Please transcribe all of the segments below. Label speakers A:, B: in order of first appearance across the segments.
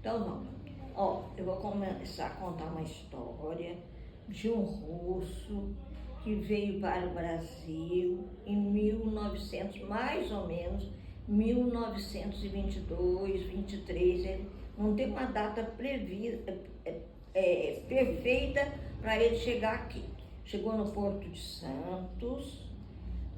A: Então vamos. Ó, eu vou começar a contar uma história de um russo que veio para o Brasil em 1900, mais ou menos, 1922, 23. Ele não tem uma data prevista, perfeita para ele chegar aqui. Chegou no Porto de Santos,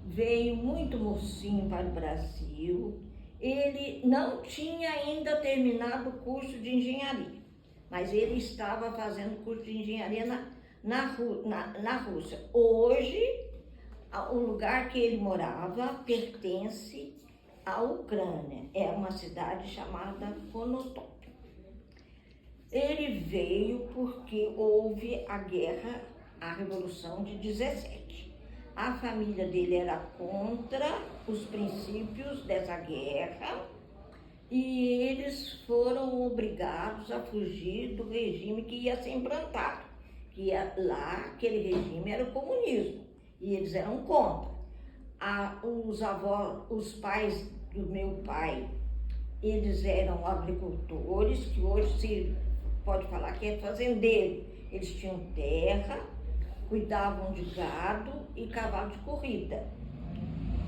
A: veio muito mocinho para o Brasil. Ele não tinha ainda terminado o curso de engenharia, mas ele estava fazendo curso de engenharia na Rússia. Hoje, o lugar que ele morava pertence à Ucrânia, é uma cidade chamada Konotop. Ele veio porque houve a guerra, a Revolução de 17. A família dele era contra os princípios dessa guerra e eles foram obrigados a fugir do regime que ia ser implantado, que lá aquele regime era o comunismo e eles eram contra. Os pais do meu pai, eles eram agricultores, que hoje se pode falar que é fazendeiro. Eles tinham terra, cuidavam de gado e cavalo de corrida.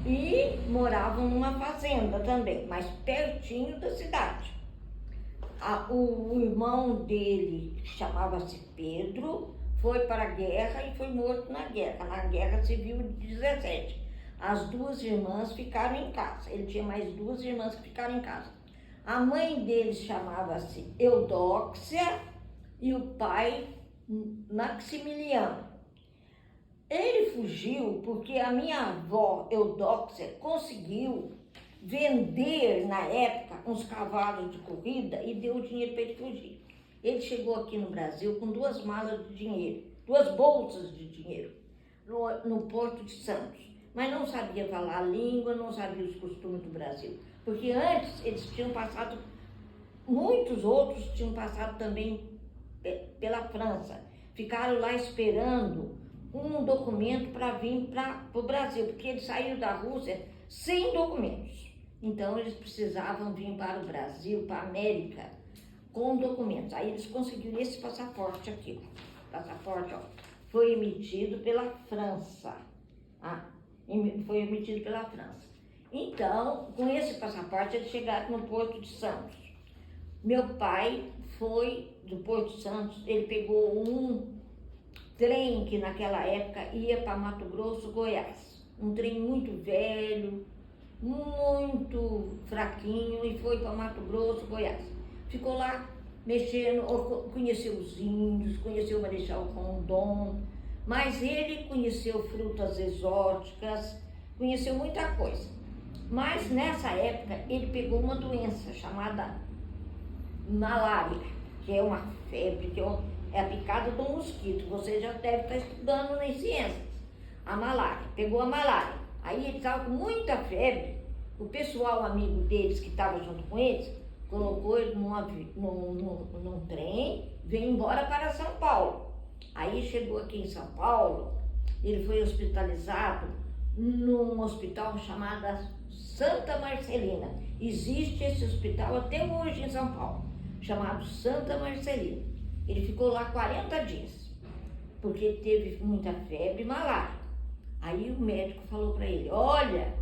A: E moravam numa fazenda também, mas pertinho da cidade. O irmão dele, chamava-se Pedro, foi para a guerra e foi morto na Guerra Civil de 17. As duas irmãs ficaram em casa. Ele tinha mais duas irmãs que ficaram em casa. A mãe dele chamava-se Eudóxia e o pai Maximiliano. Ele fugiu porque a minha avó, Eudóxia, conseguiu vender, na época, uns cavalos de corrida e deu dinheiro para ele fugir. Ele chegou aqui no Brasil com 2 malas de dinheiro, 2 bolsas de dinheiro, no Porto de Santos. Mas não sabia falar a língua, não sabia os costumes do Brasil. Porque antes eles tinham passado, muitos outros tinham passado também pela França. Ficaram lá esperando um documento para vir para o Brasil, porque eles saíram da Rússia sem documentos. Então eles precisavam vir para o Brasil, para a América, com documentos. Aí eles conseguiram esse passaporte aqui. Passaporte, ó, foi emitido pela França. Foi emitido pela França. Então, com esse passaporte, eles chegaram no Porto de Santos. Meu pai foi do Porto de Santos, ele pegou um trem que naquela época ia para Mato Grosso, Goiás. Um trem muito velho, muito fraquinho, e foi para Mato Grosso, Goiás. Ficou lá mexendo, conheceu os índios, conheceu o Marechal Rondon, mas ele conheceu frutas exóticas, conheceu muita coisa. Mas nessa época ele pegou uma doença chamada malária, que é uma febre, que é a picada do mosquito. Você já deve estar estudando nas ciências. A malária, pegou a malária. Aí ele estava com muita febre. O pessoal amigo deles que estava junto com eles, colocou ele num trem, veio embora para São Paulo. Aí chegou aqui em São Paulo, ele foi hospitalizado num hospital chamado Santa Marcelina. Existe esse hospital até hoje em São Paulo, chamado Santa Marcelina. Ele ficou lá 40 dias, porque teve muita febre e malária. Aí o médico falou para ele: olha,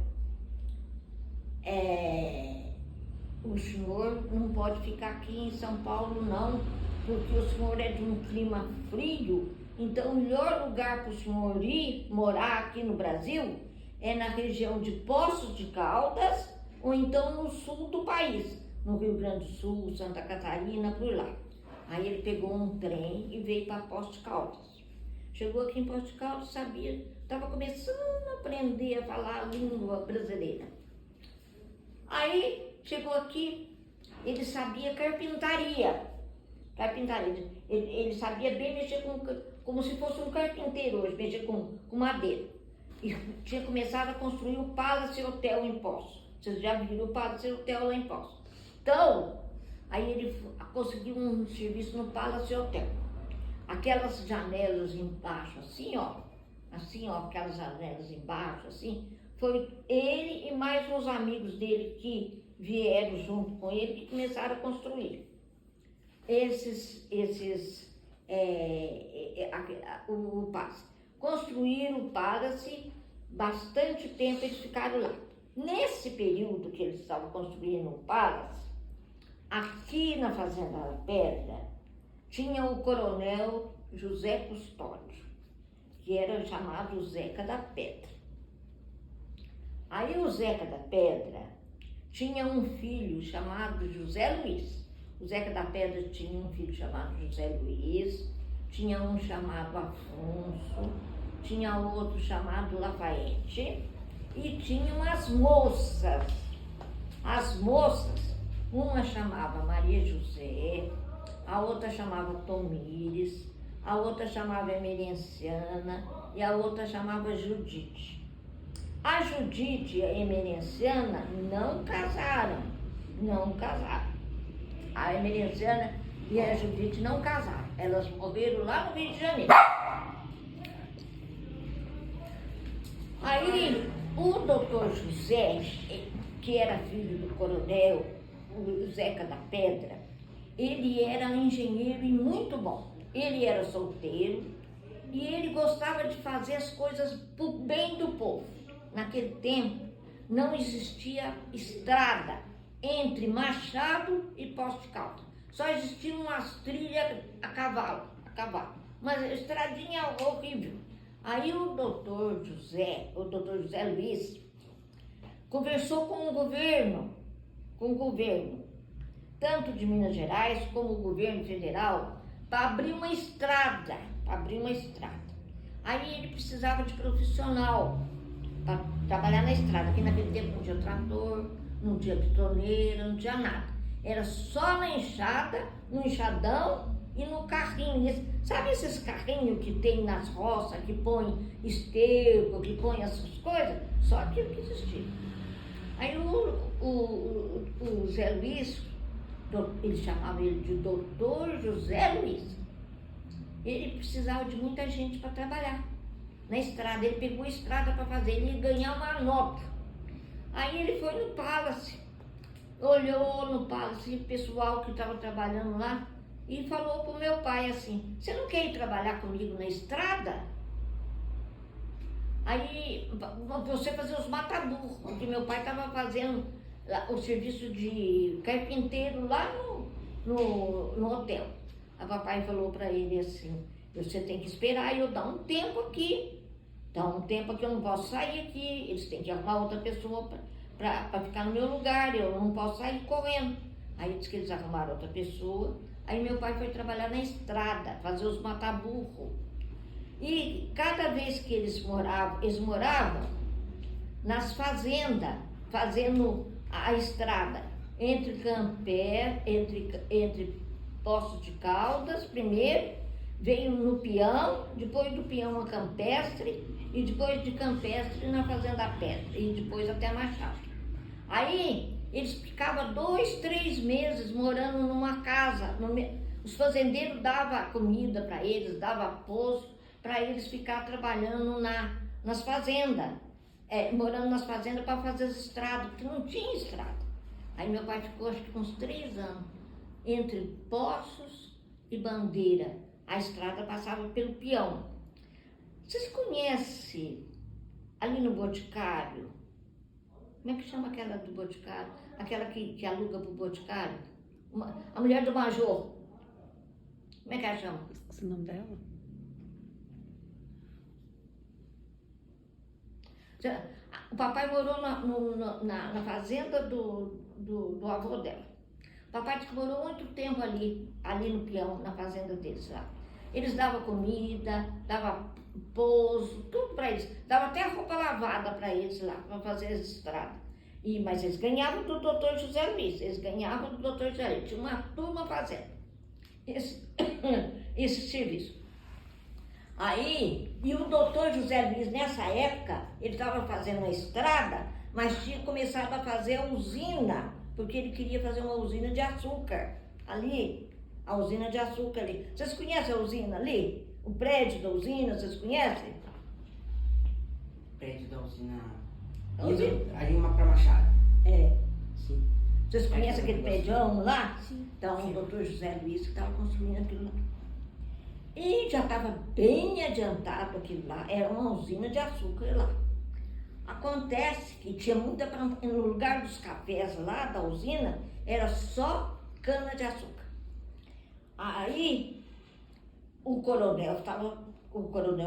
A: o senhor não pode ficar aqui em São Paulo não, porque o senhor é de um clima frio, então o melhor lugar para o senhor ir morar aqui no Brasil é na região de Poços de Caldas, ou então no sul do país, no Rio Grande do Sul, Santa Catarina, por lá. Aí ele pegou um trem e veio para Poços de Caldas. Chegou aqui em Poços de Caldas, estava começando a aprender a falar a língua brasileira. Aí chegou aqui, ele sabia carpintaria. Ele sabia bem mexer como se fosse um carpinteiro hoje, mexer com madeira. E tinha começado a construir o Palace Hotel em Poços. Vocês já viram o Palace Hotel lá em Poços. Então, aí ele conseguiu um serviço no Palace Hotel. Aquelas janelas embaixo, assim, ó, aquelas janelas embaixo, assim, foi ele e mais uns amigos dele que vieram junto com ele que começaram a construir. o Palace. Construíram o Palace, bastante tempo eles ficaram lá. Nesse período que eles estavam construindo o Palace, aqui na Fazenda da Pedra, tinha o coronel José Custódio, que era chamado Zeca da Pedra. Aí o Zeca da Pedra tinha um filho chamado José Luiz. O Zeca da Pedra tinha um filho chamado José Luiz, tinha um chamado Afonso, tinha outro chamado Lafayette e tinha umas moças. As moças, uma chamava Maria José, a outra chamava Tomires, a outra chamava Emerenciana e a outra chamava Judite. A Judite e a Emerenciana não casaram. A Emerenciana e a Judite não casaram. Elas morreram lá no Rio de Janeiro. Aí, o doutor José, que era filho do coronel, o Zeca da Pedra, ele era um engenheiro e muito bom. Ele era solteiro e ele gostava de fazer as coisas pro bem do povo. Naquele tempo, não existia estrada entre Machado e Poços de Caldas. Só existiam umas trilhas a cavalo. Mas a estradinha horrível. Aí o doutor José Luiz, conversou com o governo, tanto de Minas Gerais como o governo federal, para abrir uma estrada. Aí ele precisava de profissional para trabalhar na estrada, porque naquele tempo não tinha trator, não tinha bitoneira, não tinha nada. Era só na enxada, no enxadão e no carrinho. Sabe esses carrinhos que tem nas roças, que põe esterco, que põe essas coisas? Só aquilo que existia. Aí o Zé Luiz, ele chamava ele de doutor José Luiz, ele precisava de muita gente para trabalhar na estrada. Ele pegou a estrada para fazer, ele ia ganhar uma nota. Aí ele foi no Palace, olhou no Palace o pessoal que estava trabalhando lá e falou pro meu pai assim: você não quer ir trabalhar comigo na estrada? Aí, você fazer os mataburros, porque meu pai estava fazendo o serviço de carpinteiro lá no hotel. Aí o papai falou para ele assim: você tem que esperar eu dar um tempo aqui. Eu não posso sair aqui, eles têm que arrumar outra pessoa para ficar no meu lugar, eu não posso sair correndo. Aí disse que eles arrumaram outra pessoa. Aí meu pai foi trabalhar na estrada, fazer os mataburros. E cada vez que eles moravam nas fazendas, fazendo a estrada entre Poços de Caldas primeiro, veio no Peão, depois do Peão a Campestre, e depois de Campestre na Fazenda Pedra, e depois até Machado. Aí eles ficavam 2, 3 meses morando numa casa. Os fazendeiros davam comida para eles, davam poço, para eles ficar trabalhando nas fazendas, morando nas fazendas para fazer as estradas, porque não tinha estrada. Aí meu pai ficou acho que uns 3 anos, entre Poços e Bandeira. A estrada passava pelo Peão. Vocês conhecem ali no Boticário? Como é que chama aquela do Boticário? Aquela que aluga pro Boticário? A mulher do Major. Como é que ela chama?
B: O nome dela?
A: O papai morou na fazenda do avô dela. O papai morou muito tempo ali no Peão, na fazenda deles lá. Eles davam comida, davam pouso, tudo para eles. Dava até a roupa lavada para eles lá, para fazer as estradas. Mas eles ganhavam do doutor José Luiz, Tinha uma turma fazendo esse serviço. Aí, e o doutor José Luiz, nessa época, ele estava fazendo uma estrada, mas tinha começado a fazer a usina, porque ele queria fazer uma usina de açúcar ali, a usina de açúcar ali. Vocês conhecem a usina ali? O prédio da usina, vocês conhecem?
C: Prédio da usina. Ali uma para Machado.
A: É.
C: Sim.
A: Vocês conhecem aquele prédio lá?
B: Sim.
A: Então, o doutor José Luiz que estava construindo aquilo lá. E já estava bem adiantado aquilo lá, era uma usina de açúcar lá. Acontece que tinha muita planta, no lugar dos cafés lá da usina, era só cana de açúcar. Aí, o coronel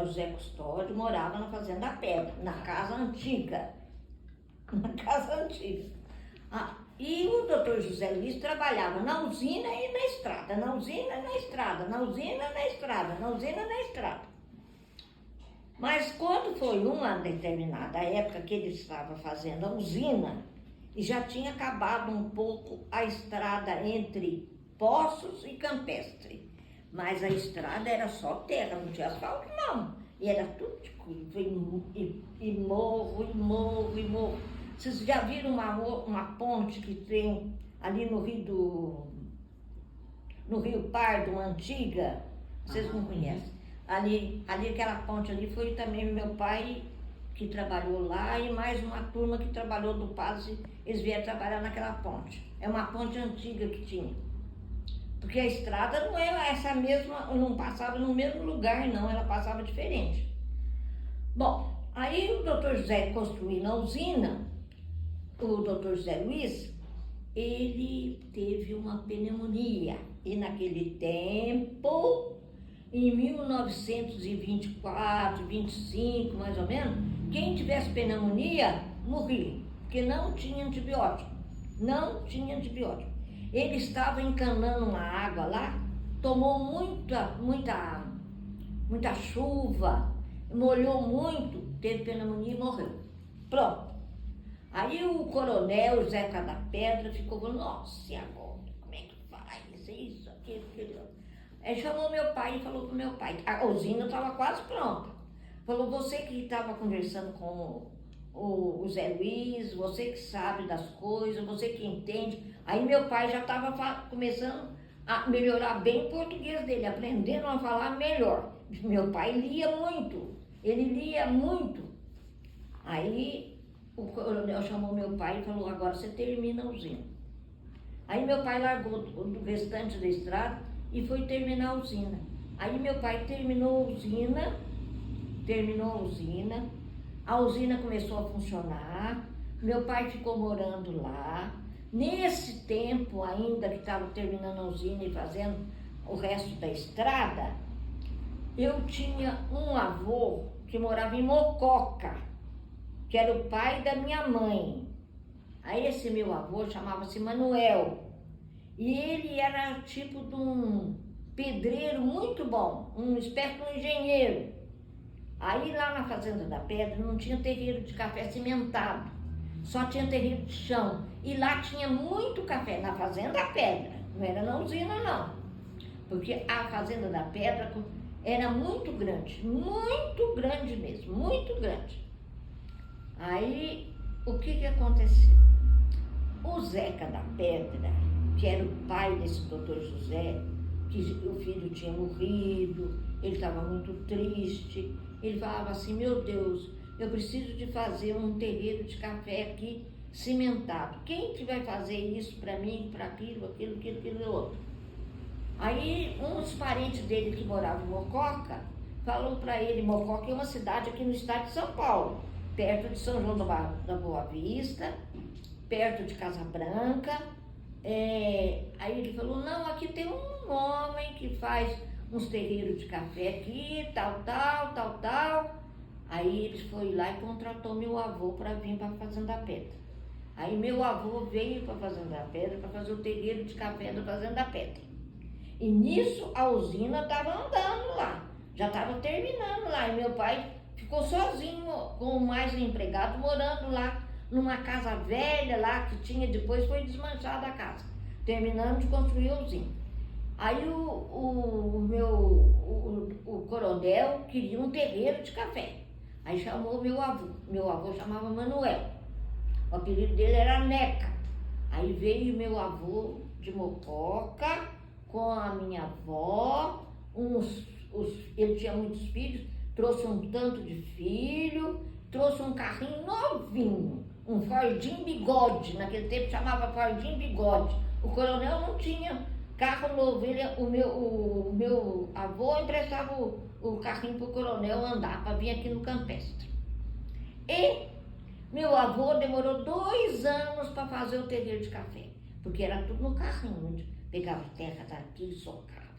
A: José Custódio morava na Fazenda Pedra, na casa antiga. Na casa antiga. E o doutor José Luiz trabalhava na usina e na estrada, na usina e na estrada, na usina e na estrada, na usina e na estrada. Mas quando foi uma determinada época que ele estava fazendo a usina, e já tinha acabado um pouco a estrada entre Poços e Campestre. Mas a estrada era só terra, não tinha asfalto não. E era tudo de curva, e morro, e morro, e morro. Vocês já viram uma ponte que tem ali no Rio Pardo, uma antiga? Vocês não conhecem. Ali aquela ponte ali foi também meu pai que trabalhou lá e mais uma turma que trabalhou do Paz, eles vieram trabalhar naquela ponte. É uma ponte antiga que tinha. Porque a estrada não era essa mesma, não passava no mesmo lugar não, ela passava diferente. Bom, aí o doutor José construindo a usina, o doutor José Luiz, ele teve uma pneumonia. E naquele tempo, em 1924, 25 mais ou menos, quem tivesse pneumonia morria, porque não tinha antibiótico. Não tinha antibiótico. Ele estava encanando uma água lá, tomou muita chuva, molhou muito, teve pneumonia e morreu. Pronto. Aí o coronel Zeca da Pedra ficou falando, nossa, e agora? Como é que faz? Isso, aquilo, aquilo. Aí chamou meu pai e falou pro meu pai, a usina estava quase pronta. Falou, você que estava conversando com o Zé Luiz, você que sabe das coisas, você que entende. Aí meu pai já estava começando a melhorar bem o português dele, aprendendo a falar melhor. Meu pai lia muito, ele lia muito. Aí o coronel chamou meu pai e falou, agora você termina a usina. Aí meu pai largou do restante da estrada e foi terminar a usina. Aí meu pai terminou a usina começou a funcionar, meu pai ficou morando lá. Nesse tempo ainda que estava terminando a usina e fazendo o resto da estrada, eu tinha um avô que morava em Mococa, que era o pai da minha mãe. Aí esse meu avô chamava-se Manuel. E ele era tipo de um pedreiro muito bom, uma espécie de um engenheiro. Aí lá na Fazenda da Pedra não tinha terreiro de café cimentado, só tinha terreiro de chão. E lá tinha muito café, na Fazenda da Pedra, não era na usina não. Porque a Fazenda da Pedra era muito grande mesmo, muito grande. Aí, o que aconteceu? O Zeca da Pedra, que era o pai desse doutor José, que o filho tinha morrido, ele estava muito triste, ele falava assim, meu Deus, eu preciso de fazer um terreiro de café aqui cimentado. Quem que vai fazer isso para mim, para aquilo, outro? Aí, uns parentes dele que moravam em Mococa, falou para ele, Mococa é uma cidade aqui no estado de São Paulo, perto de São João da Boa Vista, perto de Casa Branca. Aí ele falou, não, aqui tem um homem que faz uns terreiros de café aqui, tal. Aí ele foi lá e contratou meu avô para vir para a Fazenda Pedra. Aí meu avô veio para a Fazenda Pedra para fazer o terreiro de café da Fazenda Pedra. E nisso a usina estava andando lá, já estava terminando lá. E meu pai ficou sozinho com mais um empregado morando lá numa casa velha lá que tinha, depois foi desmanchada a casa, terminando de construir a usina. Aí o coronel queria um terreiro de café. Aí chamou meu avô chamava Manuel, o apelido dele era Neca. Aí veio meu avô de Mococa com a minha avó, ele tinha muitos filhos, trouxe um tanto de filho, trouxe um carrinho novinho, um Fordinho Bigode, naquele tempo chamava Fordinho Bigode. O coronel não tinha carro novo, o meu avô emprestava o carrinho para o coronel andar, para vir aqui no Campestre. E meu avô demorou 2 anos para fazer o terreiro de café, porque era tudo no carrinho, pegava terra daqui e socava.